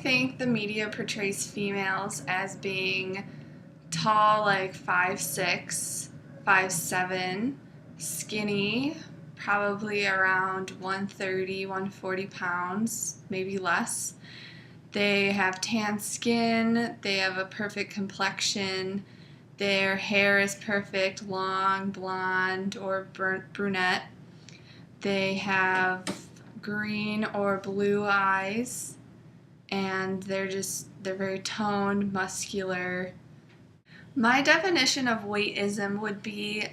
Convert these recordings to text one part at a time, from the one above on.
think the media portrays females as being tall, like 5'6", 5'7", skinny, probably around 130, 140 pounds, maybe less. They have tan skin, they have a perfect complexion, their hair is perfect, long, blonde, or brunette. They have green or blue eyes, and they're very toned, muscular. My definition of weightism would be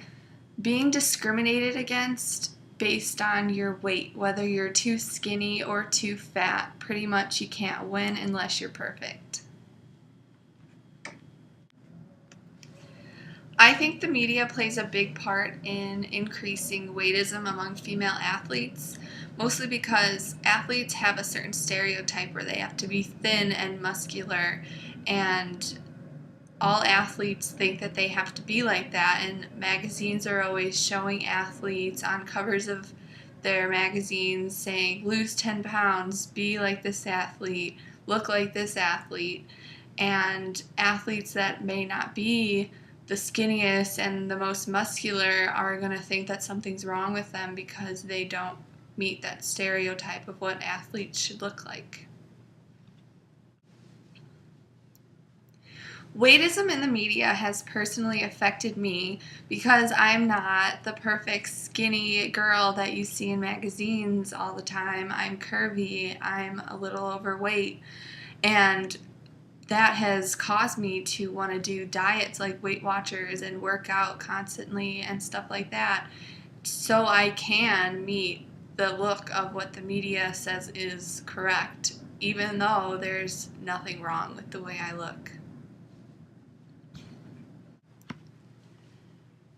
being discriminated against based on your weight, whether you're too skinny or too fat. Pretty much you can't win unless you're perfect. I think the media plays a big part in increasing weightism among female athletes, mostly because athletes have a certain stereotype where they have to be thin and muscular, and all athletes think that they have to be like that, and magazines are always showing athletes on covers of their magazines saying, lose 10 pounds, be like this athlete, look like this athlete, and athletes that may not be the skinniest and the most muscular are going to think that something's wrong with them because they don't meet that stereotype of what athletes should look like. Weightism in the media has personally affected me because I'm not the perfect skinny girl that you see in magazines all the time. I'm curvy, I'm a little overweight, and that has caused me to want to do diets like Weight Watchers and work out constantly and stuff like that so I can meet the look of what the media says is correct, even though there's nothing wrong with the way I look.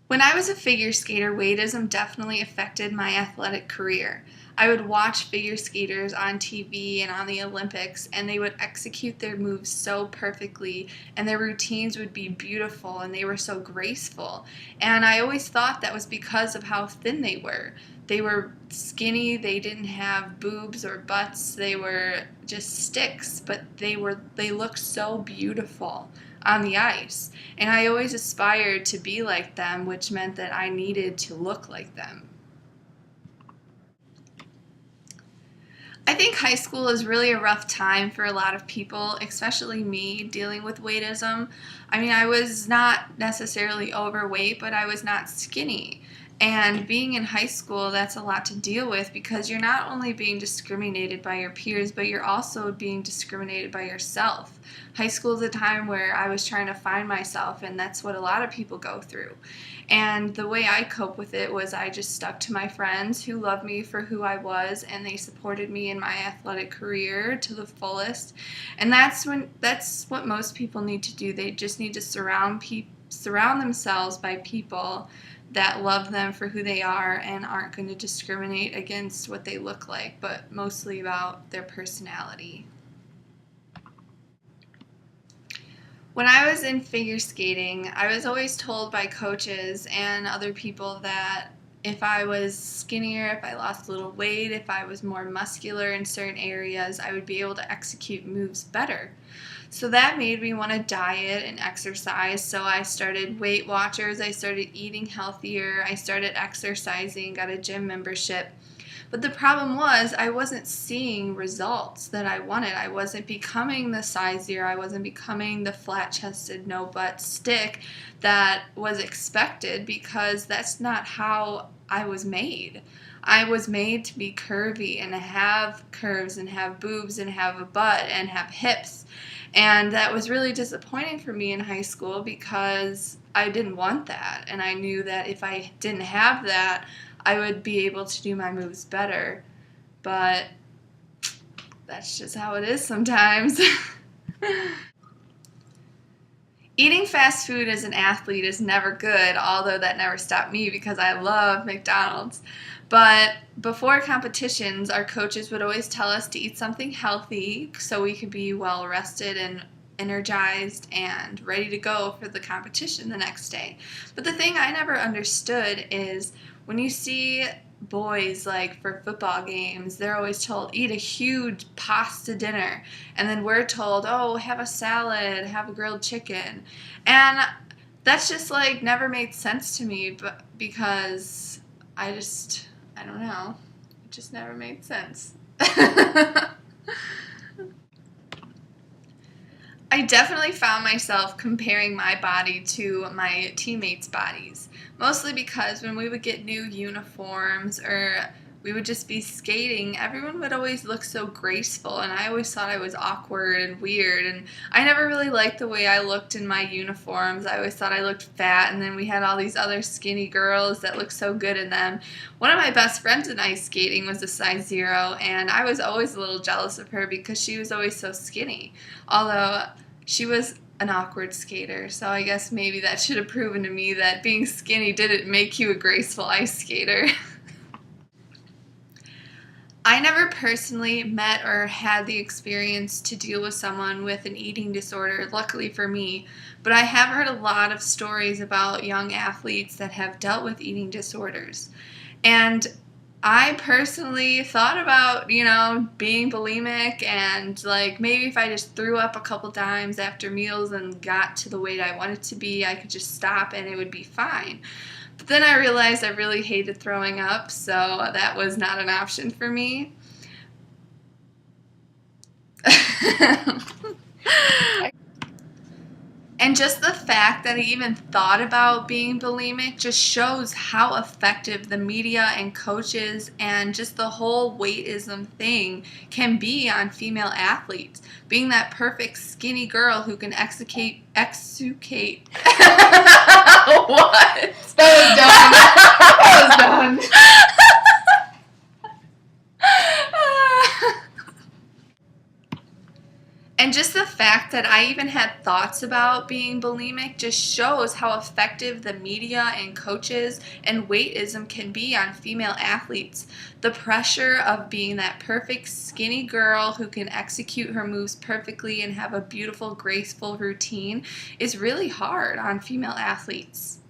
When I was a figure skater, weightism definitely affected my athletic career. I would watch figure skaters on TV and on the Olympics, and they would execute their moves so perfectly, and their routines would be beautiful, and they were so graceful. And I always thought that was because of how thin they were. They were skinny, they didn't have boobs or butts, they were just sticks, but they looked so beautiful on the ice. And I always aspired to be like them, which meant that I needed to look like them. I think high school is really a rough time for a lot of people, especially me, dealing with weightism. I mean, I was not necessarily overweight, but I was not skinny. And being in high school, that's a lot to deal with because you're not only being discriminated by your peers, but you're also being discriminated by yourself. High school is a time where I was trying to find myself, and that's what a lot of people go through. And the way I cope with it was I just stuck to my friends who loved me for who I was, and they supported me in my athletic career to the fullest. And that's what most people need to do. They just need to surround themselves by people that love them for who they are and aren't going to discriminate against what they look like, but mostly about their personality. When I was in figure skating, I was always told by coaches and other people that if I was skinnier, if I lost a little weight, if I was more muscular in certain areas, I would be able to execute moves better. So that made me want to diet and exercise. So I started Weight Watchers, I started eating healthier, I started exercising, got a gym membership. But the problem was I wasn't seeing results that I wanted. I wasn't becoming the sizier, I wasn't becoming the flat-chested, no-butt stick that was expected because that's not how I was made. I was made to be curvy and have curves and have boobs and have a butt and have hips. And that was really disappointing for me in high school because I didn't want that. And I knew that if I didn't have that, I would be able to do my moves better. But that's just how it is sometimes. Eating fast food as an athlete is never good, although that never stopped me because I love McDonald's. But before competitions, our coaches would always tell us to eat something healthy so we could be well rested and energized and ready to go for the competition the next day. But the thing I never understood is when you see boys, like for football games, they're always told eat a huge pasta dinner, and then we're told, oh, have a salad, have a grilled chicken. And that's just like never made sense to me, but because I don't know, it just never made sense. I definitely found myself comparing my body to my teammates' bodies, mostly because when we would get new uniforms or we would just be skating, everyone would always look so graceful, and I always thought I was awkward and weird, and I never really liked the way I looked in my uniforms. I always thought I looked fat, and then we had all these other skinny girls that looked so good in them. One of my best friends in ice skating was a size 0, and I was always a little jealous of her because she was always so skinny. Although she was an awkward skater, so I guess maybe that should have proven to me that being skinny didn't make you a graceful ice skater. I never personally met or had the experience to deal with someone with an eating disorder, luckily for me, but I have heard a lot of stories about young athletes that have dealt with eating disorders. And I personally thought about, being bulimic, and like maybe if I just threw up a couple times after meals and got to the weight I wanted to be, I could just stop and it would be fine. But then I realized I really hated throwing up, so that was not an option for me. And just the fact that I even thought about being bulimic just shows how effective the media and coaches and just the whole weightism thing can be on female athletes. Being that perfect skinny girl who can exucate. What? That was done. That was done. And just the fact that I even had thoughts about being bulimic just shows how effective the media and coaches and weightism can be on female athletes. The pressure of being that perfect skinny girl who can execute her moves perfectly and have a beautiful, graceful routine is really hard on female athletes.